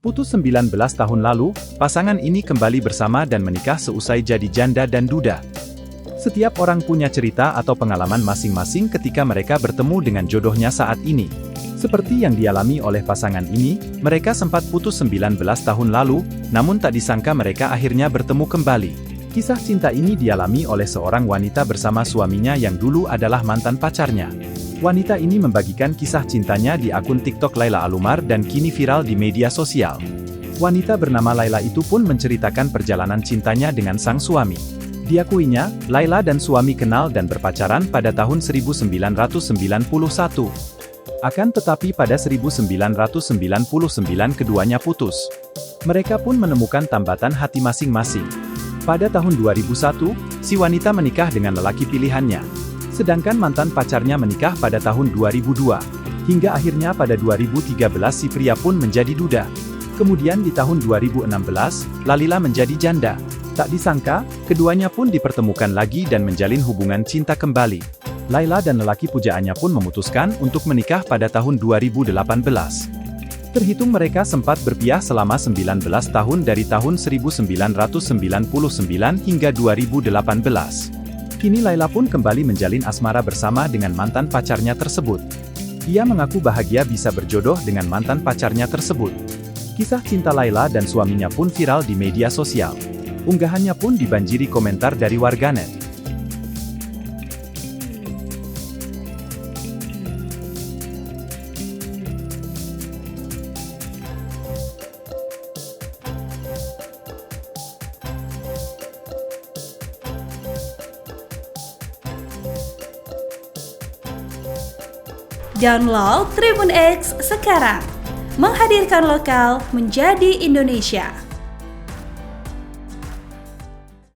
Putus 19 tahun lalu, pasangan ini kembali bersama dan menikah seusai jadi janda dan duda. Setiap orang punya cerita atau pengalaman masing-masing ketika mereka bertemu dengan jodohnya saat ini. Seperti yang dialami oleh pasangan ini, mereka sempat putus 19 tahun lalu, namun tak disangka mereka akhirnya bertemu kembali. Kisah cinta ini dialami oleh seorang wanita bersama suaminya yang dulu adalah mantan pacarnya. Wanita ini membagikan kisah cintanya di akun TikTok Laila Alumar dan kini viral di media sosial. Wanita bernama Laila itu pun menceritakan perjalanan cintanya dengan sang suami. Diakuinya, Laila dan suami kenal dan berpacaran pada tahun 1991. Akan tetapi pada 1999 keduanya putus. Mereka pun menemukan tambatan hati masing-masing. Pada tahun 2001, si wanita menikah dengan lelaki pilihannya. Sedangkan mantan pacarnya menikah pada tahun 2002. Hingga akhirnya pada 2013 si pria pun menjadi duda. Kemudian di tahun 2016, Lalila menjadi janda. Tak disangka, keduanya pun dipertemukan lagi dan menjalin hubungan cinta kembali. Laila dan lelaki pujaannya pun memutuskan untuk menikah pada tahun 2018. Terhitung mereka sempat berpiah selama 19 tahun dari tahun 1999 hingga 2018. Kini Laila pun kembali menjalin asmara bersama dengan mantan pacarnya tersebut. Ia mengaku bahagia bisa berjodoh dengan mantan pacarnya tersebut. Kisah cinta Laila dan suaminya pun viral di media sosial. Unggahannya pun dibanjiri komentar dari warganet. Download Tribun X sekarang, menghadirkan lokal menjadi Indonesia.